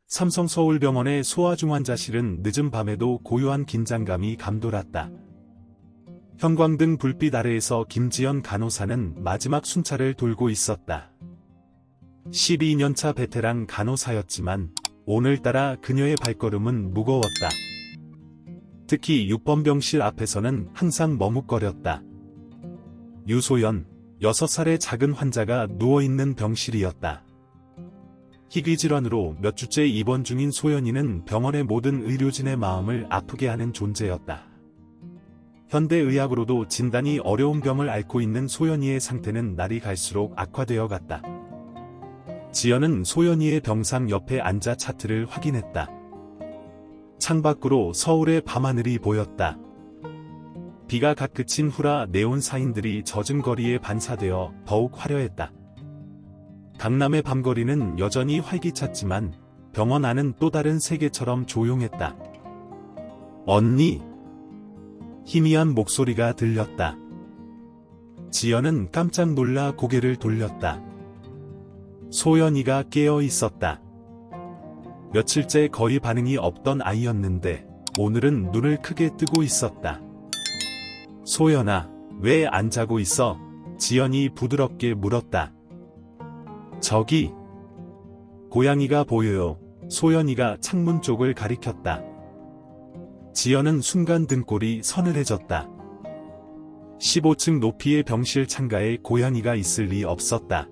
삼성서울병원의 소아중환자실은 늦은 밤에도 고요한 긴장감이 감돌았다. 형광등 불빛 아래에서 김지연 간호사는 마지막 순찰을 돌고 있었다. 12년차 베테랑 간호사였지만 오늘따라 그녀의 발걸음은 무거웠다. 특히 6번 병실 앞에서는 항상 머뭇거렸다. 유소연, 6살의 작은 환자가 누워있는 병실이었다. 희귀질환으로 몇 주째 입원 중인 소연이는 병원의 모든 의료진의 마음을 아프게 하는 존재였다. 현대의학으로도 진단이 어려운 병을 앓고 있는 소연이의 상태는 날이 갈수록 악화되어 갔다. 지연은 소연이의 병상 옆에 앉아 차트를 확인했다. 창밖으로 서울의 밤하늘이 보였다. 비가 갓 그친 후라 네온 사인들이 젖은 거리에 반사되어 더욱 화려했다. 강남의 밤거리는 여전히 활기찼지만 병원 안은 또 다른 세계처럼 조용했다. 언니! 희미한 목소리가 들렸다. 지연은 깜짝 놀라 고개를 돌렸다. 소연이가 깨어 있었다. 며칠째 거의 반응이 없던 아이였는데 오늘은 눈을 크게 뜨고 있었다. 소연아, 왜 안 자고 있어? 지연이 부드럽게 물었다. 저기, 고양이가 보여요. 소연이가 창문 쪽을 가리켰다. 지연은 순간 등골이 서늘해졌다. 15층 높이의 병실 창가에 고양이가 있을 리 없었다.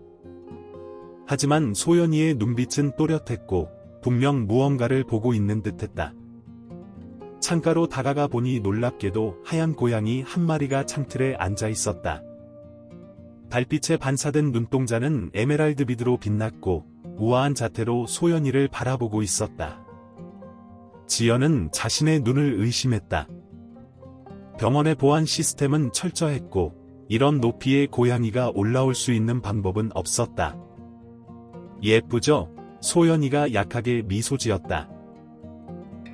하지만 소연이의 눈빛은 또렷했고 분명 무언가를 보고 있는 듯했다. 창가로 다가가 보니 놀랍게도 하얀 고양이 한 마리가 창틀에 앉아 있었다. 달빛에 반사된 눈동자는 에메랄드 빛으로 빛났고 우아한 자태로 소연이를 바라보고 있었다. 지연은 자신의 눈을 의심했다. 병원의 보안 시스템은 철저했고 이런 높이의 고양이가 올라올 수 있는 방법은 없었다. 예쁘죠? 소연이가 약하게 미소 지었다.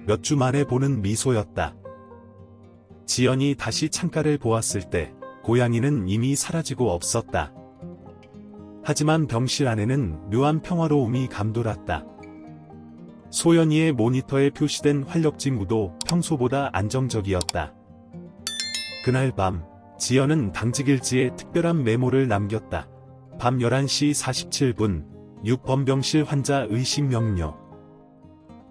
몇 주 만에 보는 미소였다. 지연이 다시 창가를 보았을 때 고양이는 이미 사라지고 없었다. 하지만 병실 안에는 묘한 평화로움이 감돌았다. 소연이의 모니터에 표시된 활력지 무도 평소보다 안정적이었다. 그날 밤, 지연은 당직일지에 특별한 메모를 남겼다. 밤 11시 47분, 6번 병실 환자 의식 명료.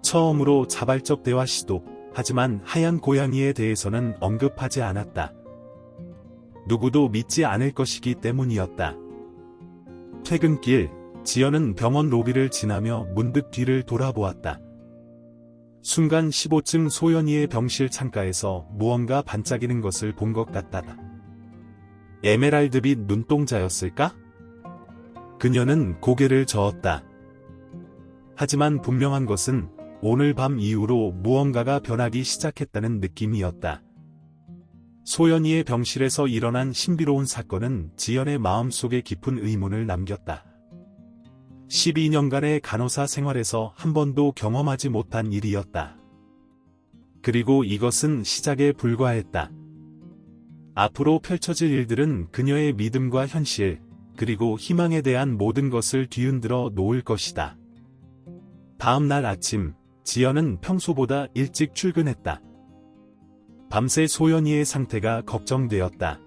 처음으로 자발적 대화 시도, 하지만 하얀 고양이에 대해서는 언급하지 않았다. 누구도 믿지 않을 것이기 때문이었다. 퇴근길, 지연은 병원 로비를 지나며 문득 뒤를 돌아보았다. 순간 15층 소연이의 병실 창가에서 무언가 반짝이는 것을 본 것 같다. 에메랄드빛 눈동자였을까? 그녀는 고개를 저었다. 하지만 분명한 것은 오늘 밤 이후로 무언가가 변하기 시작했다는 느낌이었다. 소연이의 병실에서 일어난 신비로운 사건은 지연의 마음속에 깊은 의문을 남겼다. 12년간의 간호사 생활에서 한 번도 경험하지 못한 일이었다. 그리고 이것은 시작에 불과했다. 앞으로 펼쳐질 일들은 그녀의 믿음과 현실, 그리고 희망에 대한 모든 것을 뒤흔들어 놓을 것이다. 다음 날 아침, 지연은 평소보다 일찍 출근했다. 밤새 소연이의 상태가 걱정되었다.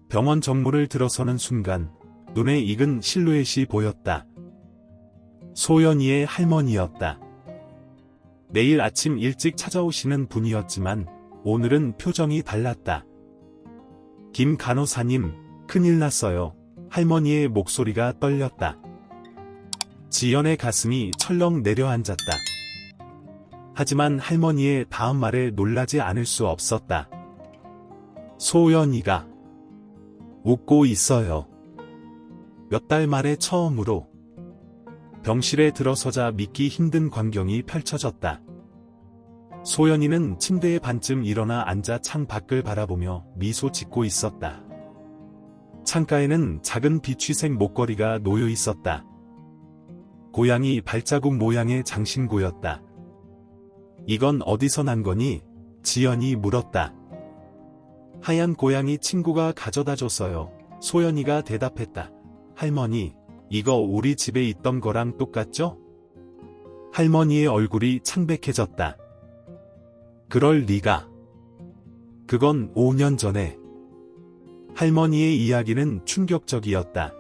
병원 정문을 들어서는 순간 눈에 익은 실루엣이 보였다. 소연이의 할머니였다. 내일 아침 일찍 찾아오시는 분이었지만 오늘은 표정이 달랐다. 김 간호사님, 큰일 났어요. 할머니의 목소리가 떨렸다. 지연의 가슴이 철렁 내려앉았다. 하지만 할머니의 다음 말에 놀라지 않을 수 없었다. 소연이가 웃고 있어요. 몇 달 만에 처음으로 병실에 들어서자 믿기 힘든 광경이 펼쳐졌다. 소연이는 침대에 반쯤 일어나 앉아 창 밖을 바라보며 미소 짓고 있었다. 창가에는 작은 비취색 목걸이가 놓여 있었다. 고양이 발자국 모양의 장신구였다. 이건 어디서 난 거니? 지연이 물었다. 하얀 고양이 친구가 가져다 줬어요. 소연이가 대답했다. 할머니, 이거 우리 집에 있던 거랑 똑같죠? 할머니의 얼굴이 창백해졌다. 그럴 리가. 그건 5년 전에. 할머니의 이야기는 충격적이었다.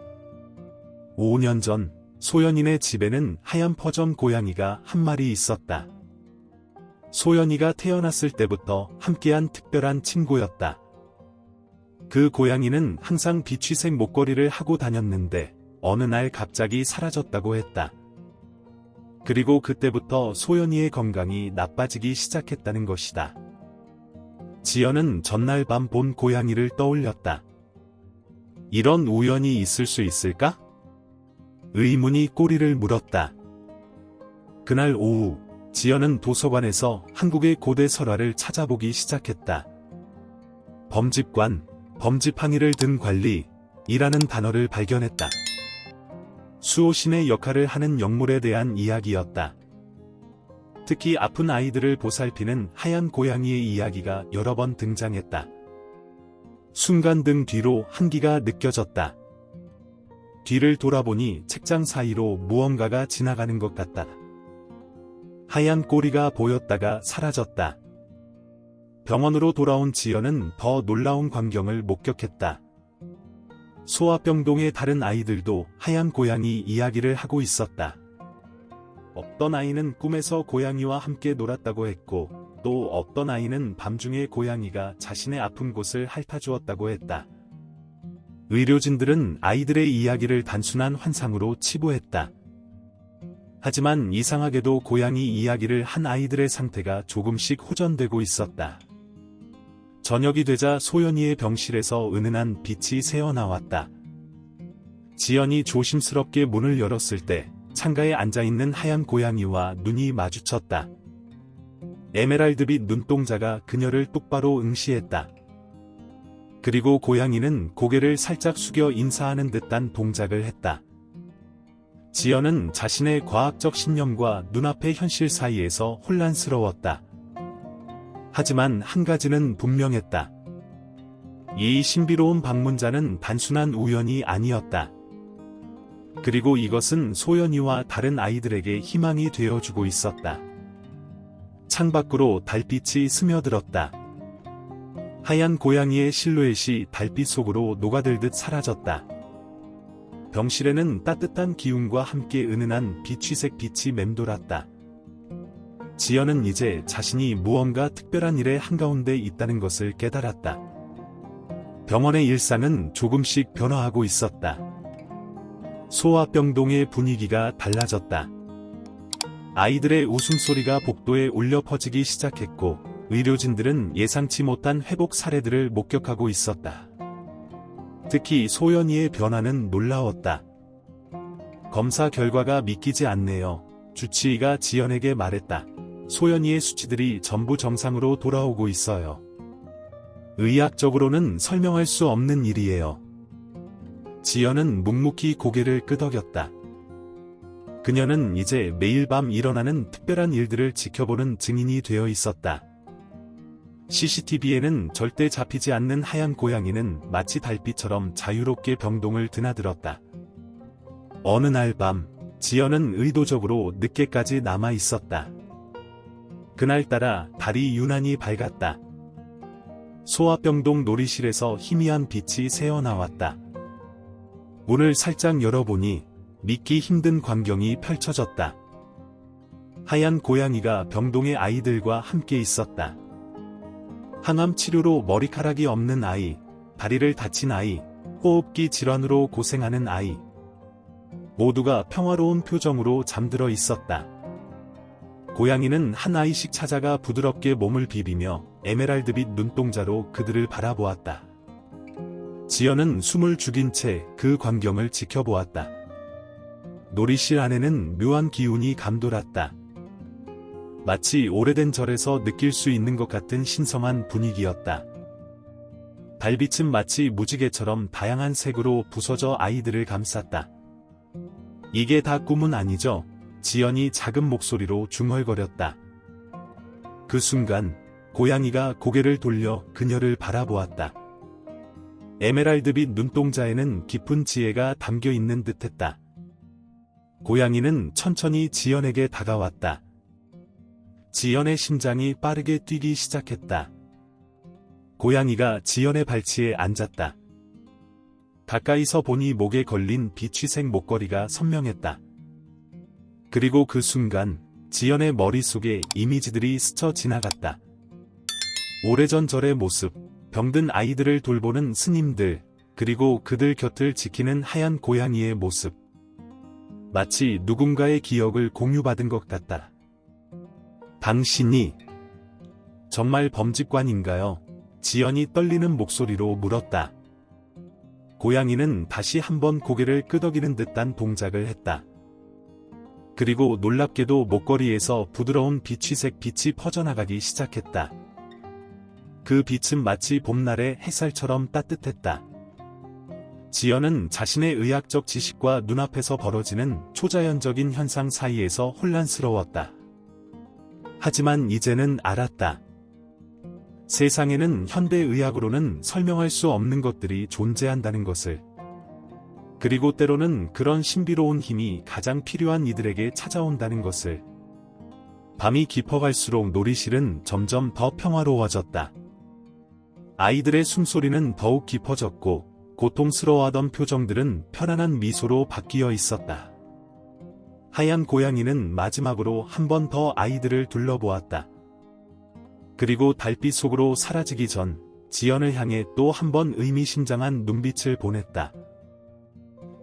5년 전 소연이네 집에는 하얀 퍼점 고양이가 한 마리 있었다. 소연이가 태어났을 때부터 함께한 특별한 친구였다. 그 고양이는 항상 비취색 목걸이를 하고 다녔는데 어느 날 갑자기 사라졌다고 했다. 그리고 그때부터 소연이의 건강이 나빠지기 시작했다는 것이다. 지연은 전날 밤 본 고양이를 떠올렸다. 이런 우연이 있을 수 있을까? 의문이 꼬리를 물었다. 그날 오후, 지연은 도서관에서 한국의 고대 설화를 찾아보기 시작했다. 범집관, 범집항의를 든 관리이라는 단어를 발견했다. 수호신의 역할을 하는 영물에 대한 이야기였다. 특히 아픈 아이들을 보살피는 하얀 고양이의 이야기가 여러 번 등장했다. 순간 등 뒤로 한기가 느껴졌다. 뒤를 돌아보니 책장 사이로 무언가가 지나가는 것 같다. 하얀 꼬리가 보였다가 사라졌다. 병원으로 돌아온 지연은 더 놀라운 광경을 목격했다. 소아병동의 다른 아이들도 하얀 고양이 이야기를 하고 있었다. 어떤 아이는 꿈에서 고양이와 함께 놀았다고 했고, 또 어떤 아이는 밤중에 고양이가 자신의 아픈 곳을 핥아주었다고 했다. 의료진들은 아이들의 이야기를 단순한 환상으로 치부했다. 하지만 이상하게도 고양이 이야기를 한 아이들의 상태가 조금씩 호전되고 있었다. 저녁이 되자 소연이의 병실에서 은은한 빛이 새어나왔다. 지연이 조심스럽게 문을 열었을 때 창가에 앉아있는 하얀 고양이와 눈이 마주쳤다. 에메랄드빛 눈동자가 그녀를 똑바로 응시했다. 그리고 고양이는 고개를 살짝 숙여 인사하는 듯한 동작을 했다. 지연은 자신의 과학적 신념과 눈앞의 현실 사이에서 혼란스러웠다. 하지만 한 가지는 분명했다. 이 신비로운 방문자는 단순한 우연이 아니었다. 그리고 이것은 소연이와 다른 아이들에게 희망이 되어주고 있었다. 창밖으로 달빛이 스며들었다. 하얀 고양이의 실루엣이 달빛 속으로 녹아들듯 사라졌다. 병실에는 따뜻한 기운과 함께 은은한 비취색 빛이 맴돌았다. 지연은 이제 자신이 무언가 특별한 일의 한가운데 있다는 것을 깨달았다. 병원의 일상은 조금씩 변화하고 있었다. 소아병동의 분위기가 달라졌다. 아이들의 웃음소리가 복도에 울려 퍼지기 시작했고, 의료진들은 예상치 못한 회복 사례들을 목격하고 있었다. 특히 소연이의 변화는 놀라웠다. 검사 결과가 믿기지 않네요. 주치의가 지연에게 말했다. 소연이의 수치들이 전부 정상으로 돌아오고 있어요. 의학적으로는 설명할 수 없는 일이에요. 지연은 묵묵히 고개를 끄덕였다. 그녀는 이제 매일 밤 일어나는 특별한 일들을 지켜보는 증인이 되어 있었다. CCTV에는 절대 잡히지 않는 하얀 고양이는 마치 달빛처럼 자유롭게 병동을 드나들었다. 어느 날 밤, 지연은 의도적으로 늦게까지 남아 있었다. 그날따라 달이 유난히 밝았다. 소아병동 놀이실에서 희미한 빛이 새어나왔다. 문을 살짝 열어보니 믿기 힘든 광경이 펼쳐졌다. 하얀 고양이가 병동의 아이들과 함께 있었다. 항암 치료로 머리카락이 없는 아이, 다리를 다친 아이, 호흡기 질환으로 고생하는 아이. 모두가 평화로운 표정으로 잠들어 있었다. 고양이는 한 아이씩 찾아가 부드럽게 몸을 비비며 에메랄드빛 눈동자로 그들을 바라보았다. 지연은 숨을 죽인 채 그 광경을 지켜보았다. 놀이실 안에는 묘한 기운이 감돌았다. 마치 오래된 절에서 느낄 수 있는 것 같은 신성한 분위기였다. 달빛은 마치 무지개처럼 다양한 색으로 부서져 아이들을 감쌌다. 이게 다 꿈은 아니죠? 지연이 작은 목소리로 중얼거렸다. 그 순간 고양이가 고개를 돌려 그녀를 바라보았다. 에메랄드빛 눈동자에는 깊은 지혜가 담겨 있는 듯했다. 고양이는 천천히 지연에게 다가왔다. 지연의 심장이 빠르게 뛰기 시작했다. 고양이가 지연의 발치에 앉았다. 가까이서 보니 목에 걸린 비취색 목걸이가 선명했다. 그리고 그 순간 지연의 머릿속에 이미지들이 스쳐 지나갔다. 오래전 절의 모습, 병든 아이들을 돌보는 스님들, 그리고 그들 곁을 지키는 하얀 고양이의 모습. 마치 누군가의 기억을 공유받은 것 같다. 당신이 정말 범직관인가요? 지연이 떨리는 목소리로 물었다. 고양이는 다시 한번 고개를 끄덕이는 듯한 동작을 했다. 그리고 놀랍게도 목걸이에서 부드러운 비취색 빛이 퍼져나가기 시작했다. 그 빛은 마치 봄날의 햇살처럼 따뜻했다. 지연은 자신의 의학적 지식과 눈앞에서 벌어지는 초자연적인 현상 사이에서 혼란스러웠다. 하지만 이제는 알았다. 세상에는 현대의학으로는 설명할 수 없는 것들이 존재한다는 것을. 그리고 때로는 그런 신비로운 힘이 가장 필요한 이들에게 찾아온다는 것을. 밤이 깊어갈수록 놀이실은 점점 더 평화로워졌다. 아이들의 숨소리는 더욱 깊어졌고 고통스러워하던 표정들은 편안한 미소로 바뀌어 있었다. 하얀 고양이는 마지막으로 한 번 더 아이들을 둘러보았다. 그리고 달빛 속으로 사라지기 전 지연을 향해 또 한 번 의미심장한 눈빛을 보냈다.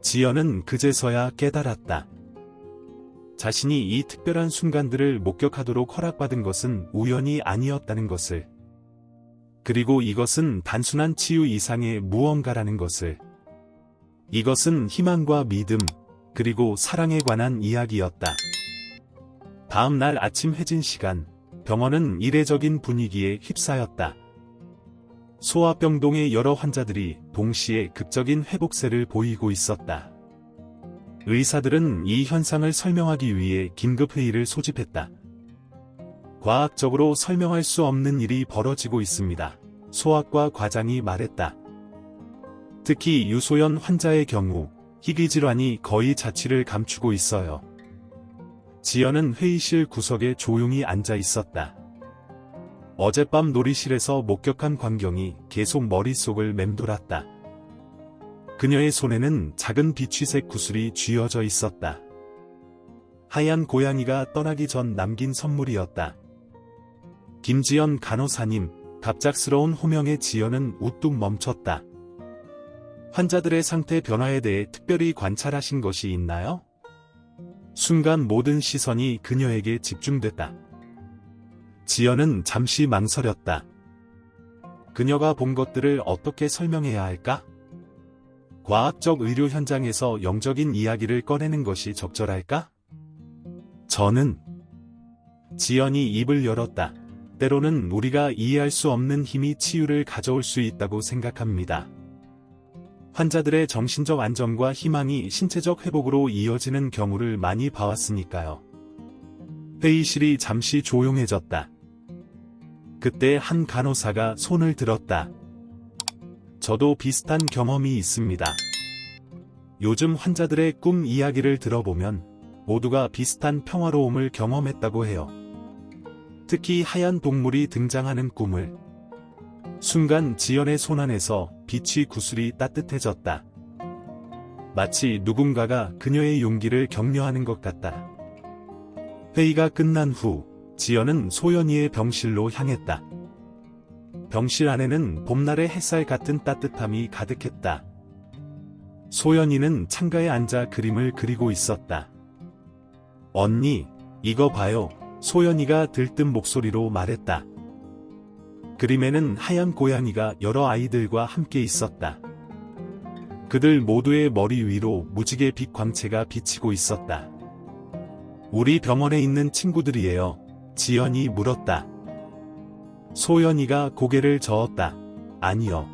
지연은 그제서야 깨달았다. 자신이 이 특별한 순간들을 목격하도록 허락받은 것은 우연이 아니었다는 것을. 그리고 이것은 단순한 치유 이상의 무언가라는 것을. 이것은 희망과 믿음, 그리고 사랑에 관한 이야기였다. 다음 날 아침 해진 시간, 병원은 이례적인 분위기에 휩싸였다. 소아병동의 여러 환자들이 동시에 극적인 회복세를 보이고 있었다. 의사들은 이 현상을 설명하기 위해 긴급회의를 소집했다. 과학적으로 설명할 수 없는 일이 벌어지고 있습니다. 소아과 과장이 말했다. 특히 유소연 환자의 경우 희귀질환이 거의 자취를 감추고 있어요. 지연은 회의실 구석에 조용히 앉아 있었다. 어젯밤 놀이실에서 목격한 광경이 계속 머릿속을 맴돌았다. 그녀의 손에는 작은 비취색 구슬이 쥐어져 있었다. 하얀 고양이가 떠나기 전 남긴 선물이었다. 김지연 간호사님, 갑작스러운 호명에 지연은 우뚝 멈췄다. 환자들의 상태 변화에 대해 특별히 관찰하신 것이 있나요? 순간 모든 시선이 그녀에게 집중됐다. 지연은 잠시 망설였다. 그녀가 본 것들을 어떻게 설명해야 할까? 과학적 의료 현장에서 영적인 이야기를 꺼내는 것이 적절할까? 저는 지연이 입을 열었다. 때로는 우리가 이해할 수 없는 힘이 치유를 가져올 수 있다고 생각합니다. 환자들의 정신적 안정과 희망이 신체적 회복으로 이어지는 경우를 많이 봐왔으니까요. 회의실이 잠시 조용해졌다. 그때 한 간호사가 손을 들었다. 저도 비슷한 경험이 있습니다. 요즘 환자들의 꿈 이야기를 들어보면 모두가 비슷한 평화로움을 경험했다고 해요. 특히 하얀 동물이 등장하는 꿈을. 순간 지연의 손 안에서 빛이 구슬이 따뜻해졌다. 마치 누군가가 그녀의 용기를 격려하는 것 같다. 회의가 끝난 후 지연은 소연이의 병실로 향했다. 병실 안에는 봄날의 햇살 같은 따뜻함이 가득했다. 소연이는 창가에 앉아 그림을 그리고 있었다. 언니, 이거 봐요. 소연이가 들뜬 목소리로 말했다. 그림에는 하얀 고양이가 여러 아이들과 함께 있었다. 그들 모두의 머리 위로 무지개 빛 광채가 비치고 있었다. 우리 병원에 있는 친구들이에요. 지연이 물었다. 소연이가 고개를 저었다. 아니요.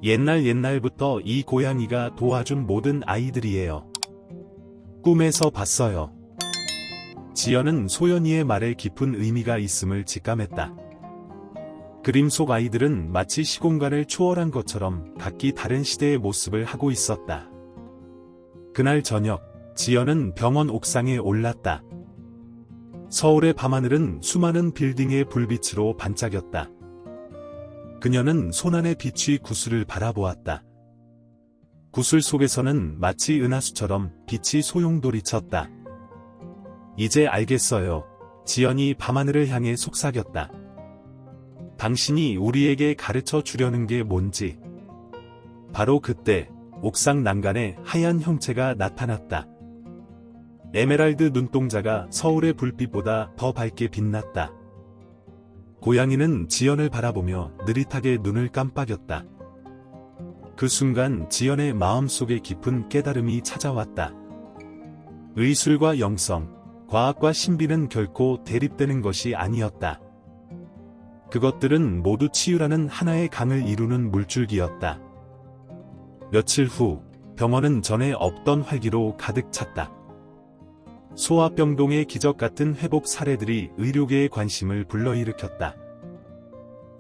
옛날부터 이 고양이가 도와준 모든 아이들이에요. 꿈에서 봤어요. 지연은 소연이의 말에 깊은 의미가 있음을 직감했다. 그림 속 아이들은 마치 시공간을 초월한 것처럼 각기 다른 시대의 모습을 하고 있었다. 그날 저녁, 지연은 병원 옥상에 올랐다. 서울의 밤하늘은 수많은 빌딩의 불빛으로 반짝였다. 그녀는 손안의 빛이 구슬을 바라보았다. 구슬 속에서는 마치 은하수처럼 빛이 소용돌이쳤다. 이제 알겠어요. 지연이 밤하늘을 향해 속삭였다. 당신이 우리에게 가르쳐 주려는 게 뭔지. 바로 그때 옥상 난간에 하얀 형체가 나타났다. 에메랄드 눈동자가 서울의 불빛보다 더 밝게 빛났다. 고양이는 지연을 바라보며 느릿하게 눈을 깜빡였다. 그 순간 지연의 마음속에 깊은 깨달음이 찾아왔다. 의술과 영성, 과학과 신비는 결코 대립되는 것이 아니었다. 그것들은 모두 치유라는 하나의 강을 이루는 물줄기였다. 며칠 후 병원은 전에 없던 활기로 가득 찼다. 소아병동의 기적 같은 회복 사례들이 의료계의 관심을 불러일으켰다.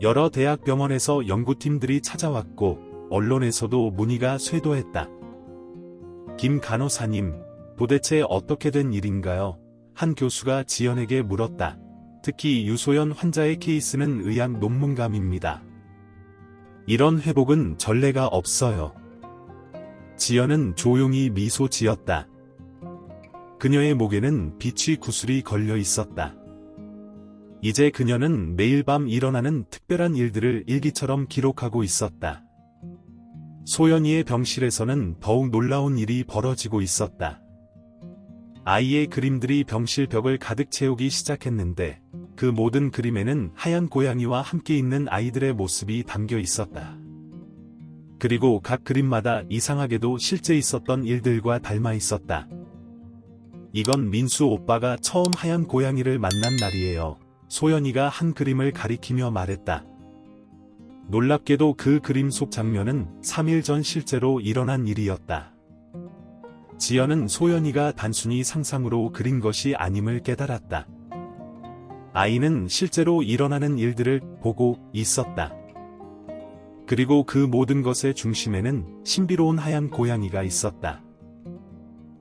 여러 대학 병원에서 연구팀들이 찾아왔고 언론에서도 문의가 쇄도했다. 김 간호사님, 도대체 어떻게 된 일인가요? 한 교수가 지연에게 물었다. 특히 유소연 환자의 케이스는 의학 논문감입니다. 이런 회복은 전례가 없어요. 지연은 조용히 미소 지었다. 그녀의 목에는 빛의 구슬이 걸려 있었다. 이제 그녀는 매일 밤 일어나는 특별한 일들을 일기처럼 기록하고 있었다. 소연이의 병실에서는 더욱 놀라운 일이 벌어지고 있었다. 아이의 그림들이 병실 벽을 가득 채우기 시작했는데 그 모든 그림에는 하얀 고양이와 함께 있는 아이들의 모습이 담겨 있었다. 그리고 각 그림마다 이상하게도 실제 있었던 일들과 닮아 있었다. 이건 민수 오빠가 처음 하얀 고양이를 만난 날이에요. 소연이가 한 그림을 가리키며 말했다. 놀랍게도 그 그림 속 장면은 3일 전 실제로 일어난 일이었다. 지연은 소연이가 단순히 상상으로 그린 것이 아님을 깨달았다. 아이는 실제로 일어나는 일들을 보고 있었다. 그리고 그 모든 것의 중심에는 신비로운 하얀 고양이가 있었다.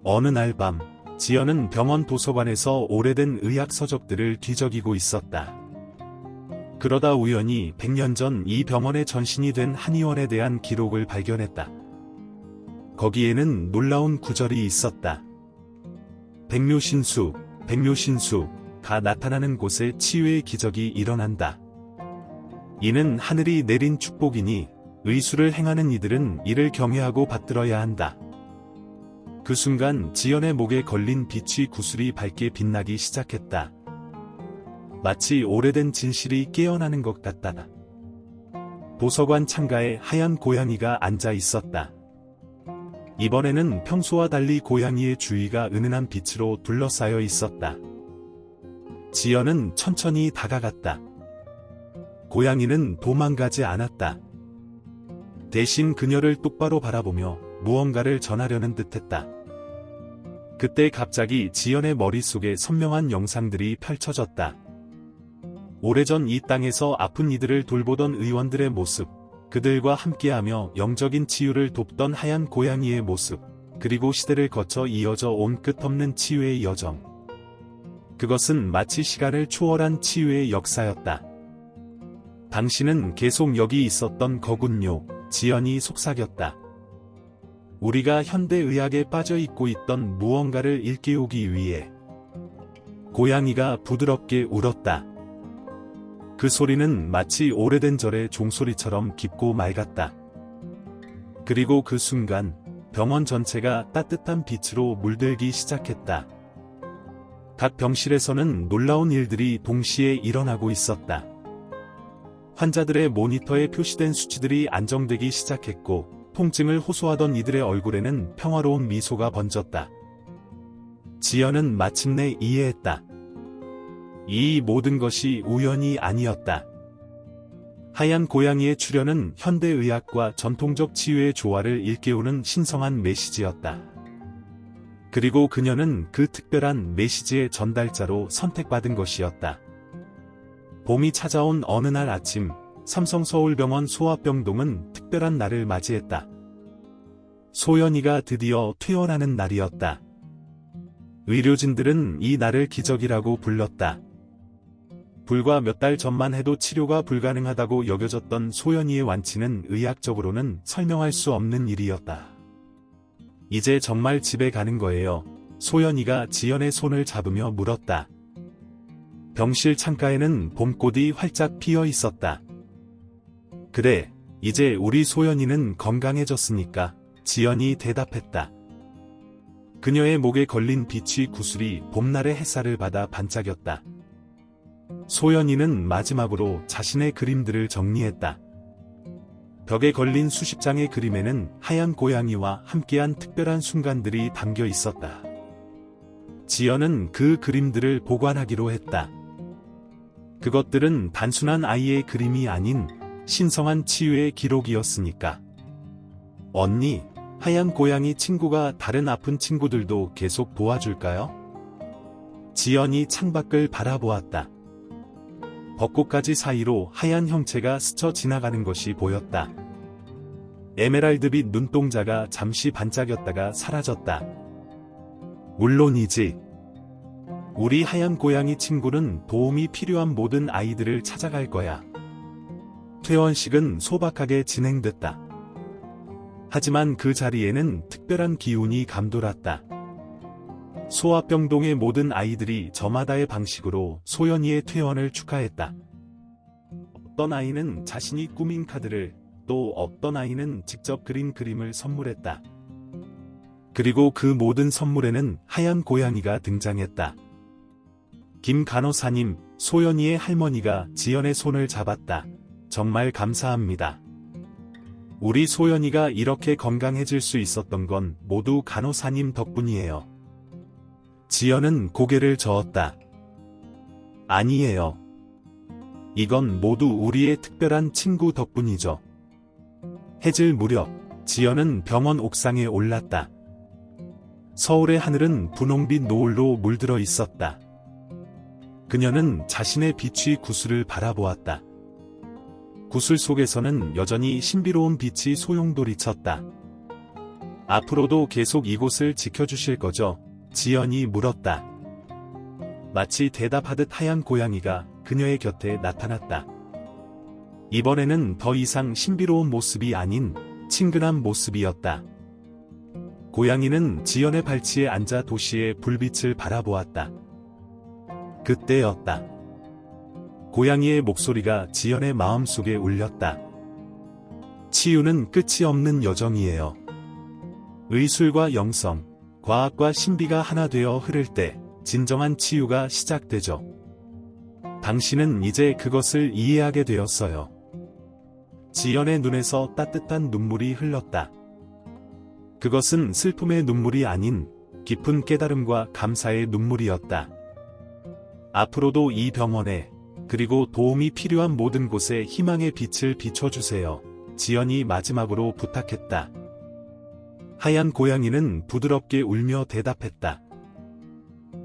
어느 날 밤, 지연은 병원 도서관에서 오래된 의학 서적들을 뒤적이고 있었다. 그러다 우연히 100년 전 이 병원의 전신이 된 한의원에 대한 기록을 발견했다. 거기에는 놀라운 구절이 있었다. 백묘신수가 나타나는 곳에 치유의 기적이 일어난다. 이는 하늘이 내린 축복이니 의술을 행하는 이들은 이를 경외하고 받들어야 한다. 그 순간 지연의 목에 걸린 빛의 구슬이 밝게 빛나기 시작했다. 마치 오래된 진실이 깨어나는 것 같다. 도서관 창가에 하얀 고양이가 앉아 있었다. 이번에는 평소와 달리 고양이의 주위가 은은한 빛으로 둘러싸여 있었다. 지연은 천천히 다가갔다. 고양이는 도망가지 않았다. 대신 그녀를 똑바로 바라보며 무언가를 전하려는 듯했다. 그때 갑자기 지연의 머릿속에 선명한 영상들이 펼쳐졌다. 오래전 이 땅에서 아픈 이들을 돌보던 의원들의 모습, 그들과 함께하며 영적인 치유를 돕던 하얀 고양이의 모습, 그리고 시대를 거쳐 이어져 온 끝없는 치유의 여정. 그것은 마치 시간을 초월한 치유의 역사였다. 당신은 계속 여기 있었던 거군요. 지연이 속삭였다. 우리가 현대의학에 빠져 있고 있던 무언가를 일깨우기 위해. 고양이가 부드럽게 울었다. 그 소리는 마치 오래된 절의 종소리처럼 깊고 맑았다. 그리고 그 순간 병원 전체가 따뜻한 빛으로 물들기 시작했다. 각 병실에서는 놀라운 일들이 동시에 일어나고 있었다. 환자들의 모니터에 표시된 수치들이 안정되기 시작했고 통증을 호소하던 이들의 얼굴에는 평화로운 미소가 번졌다. 지연은 마침내 이해했다. 이 모든 것이 우연이 아니었다. 하얀 고양이의 출현은 현대의학과 전통적 치유의 조화를 일깨우는 신성한 메시지였다. 그리고 그녀는 그 특별한 메시지의 전달자로 선택받은 것이었다. 봄이 찾아온 어느 날 아침, 삼성서울병원 소아병동은 특별한 날을 맞이했다. 소연이가 드디어 퇴원하는 날이었다. 의료진들은 이 날을 기적이라고 불렀다. 불과 몇 달 전만 해도 치료가 불가능하다고 여겨졌던 소연이의 완치는 의학적으로는 설명할 수 없는 일이었다. 이제 정말 집에 가는 거예요. 소연이가 지연의 손을 잡으며 물었다. 병실 창가에는 봄꽃이 활짝 피어 있었다. 그래, 이제 우리 소연이는 건강해졌으니까, 지연이 대답했다. 그녀의 목에 걸린 비취 구슬이 봄날의 햇살을 받아 반짝였다. 소연이는 마지막으로 자신의 그림들을 정리했다. 벽에 걸린 수십 장의 그림에는 하얀 고양이와 함께한 특별한 순간들이 담겨 있었다. 지연은 그 그림들을 보관하기로 했다. 그것들은 단순한 아이의 그림이 아닌 신성한 치유의 기록이었으니까. 언니, 하얀 고양이 친구가 다른 아픈 친구들도 계속 도와줄까요? 지연이 창밖을 바라보았다. 벚꽃가지 사이로 하얀 형체가 스쳐 지나가는 것이 보였다. 에메랄드빛 눈동자가 잠시 반짝였다가 사라졌다. 물론이지. 우리 하얀 고양이 친구는 도움이 필요한 모든 아이들을 찾아갈 거야. 퇴원식은 소박하게 진행됐다. 하지만 그 자리에는 특별한 기운이 감돌았다. 소아병동의 모든 아이들이 저마다의 방식으로 소연이의 퇴원을 축하했다. 어떤 아이는 자신이 꾸민 카드를, 또 어떤 아이는 직접 그린 그림을 선물했다. 그리고 그 모든 선물에는 하얀 고양이가 등장했다. 김 간호사님, 소연이의 할머니가 지연의 손을 잡았다. 정말 감사합니다. 우리 소연이가 이렇게 건강해질 수 있었던 건 모두 간호사님 덕분이에요. 지연은 고개를 저었다. 아니에요. 이건 모두 우리의 특별한 친구 덕분이죠. 해질 무렵, 지연은 병원 옥상에 올랐다. 서울의 하늘은 분홍빛 노을로 물들어 있었다. 그녀는 자신의 비취 구슬을 바라보았다. 구슬 속에서는 여전히 신비로운 빛이 소용돌이쳤다. 앞으로도 계속 이곳을 지켜주실 거죠? 지연이 물었다. 마치 대답하듯 하얀 고양이가 그녀의 곁에 나타났다. 이번에는 더 이상 신비로운 모습이 아닌 친근한 모습이었다. 고양이는 지연의 발치에 앉아 도시의 불빛을 바라보았다. 그때였다. 고양이의 목소리가 지연의 마음속에 울렸다. 치유는 끝이 없는 여정이에요. 의술과 영성, 과학과 신비가 하나 되어 흐를 때 진정한 치유가 시작되죠. 당신은 이제 그것을 이해하게 되었어요. 지연의 눈에서 따뜻한 눈물이 흘렀다. 그것은 슬픔의 눈물이 아닌 깊은 깨달음과 감사의 눈물이었다. 앞으로도 이 병원에, 그리고 도움이 필요한 모든 곳에 희망의 빛을 비춰주세요. 지연이 마지막으로 부탁했다. 하얀 고양이는 부드럽게 울며 대답했다.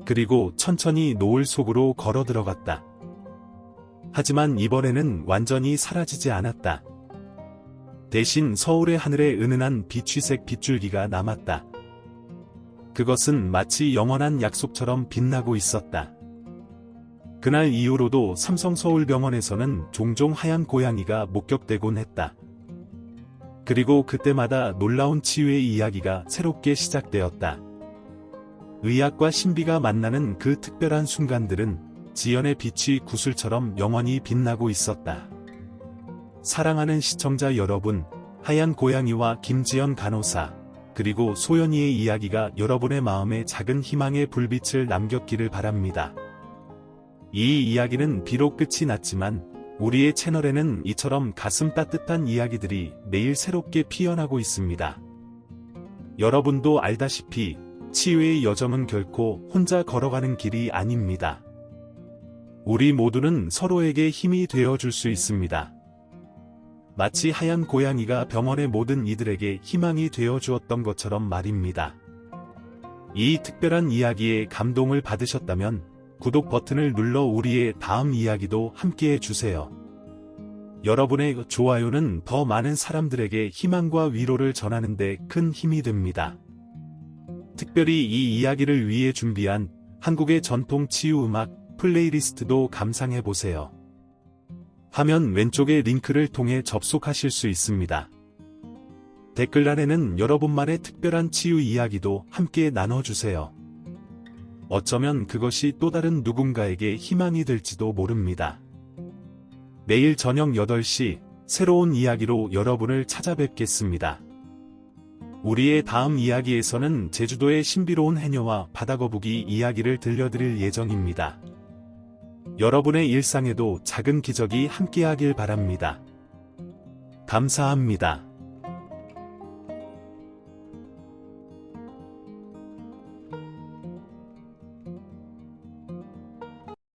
그리고 천천히 노을 속으로 걸어 들어갔다. 하지만 이번에는 완전히 사라지지 않았다. 대신 서울의 하늘에 은은한 비취색 빗줄기가 남았다. 그것은 마치 영원한 약속처럼 빛나고 있었다. 그날 이후로도 삼성서울병원에서는 종종 하얀 고양이가 목격되곤 했다. 그리고 그때마다 놀라운 치유의 이야기가 새롭게 시작되었다. 의학과 신비가 만나는 그 특별한 순간들은 지연의 빛이 구슬처럼 영원히 빛나고 있었다. 사랑하는 시청자 여러분, 하얀 고양이와 김지연 간호사, 그리고 소연이의 이야기가 여러분의 마음에 작은 희망의 불빛을 남겼기를 바랍니다. 이 이야기는 비록 끝이 났지만 우리의 채널에는 이처럼 가슴 따뜻한 이야기들이 매일 새롭게 피어나고 있습니다. 여러분도 알다시피 치유의 여정은 결코 혼자 걸어가는 길이 아닙니다. 우리 모두는 서로에게 힘이 되어줄 수 있습니다. 마치 하얀 고양이가 병원의 모든 이들에게 희망이 되어주었던 것처럼 말입니다. 이 특별한 이야기에 감동을 받으셨다면 구독 버튼을 눌러 우리의 다음 이야기도 함께해 주세요. 여러분의 좋아요는 더 많은 사람들에게 희망과 위로를 전하는 데 큰 힘이 됩니다. 특별히 이 이야기를 위해 준비한 한국의 전통 치유 음악 플레이리스트도 감상해보세요. 화면 왼쪽의 링크를 통해 접속하실 수 있습니다. 댓글란에는 여러분만의 특별한 치유 이야기도 함께 나눠주세요. 어쩌면 그것이 또 다른 누군가에게 희망이 될지도 모릅니다. 내일 저녁 8시 새로운 이야기로 여러분을 찾아뵙겠습니다. 우리의 다음 이야기에서는 제주도의 신비로운 해녀와 바다거북이 이야기를 들려드릴 예정입니다. 여러분의 일상에도 작은 기적이 함께하길 바랍니다. 감사합니다.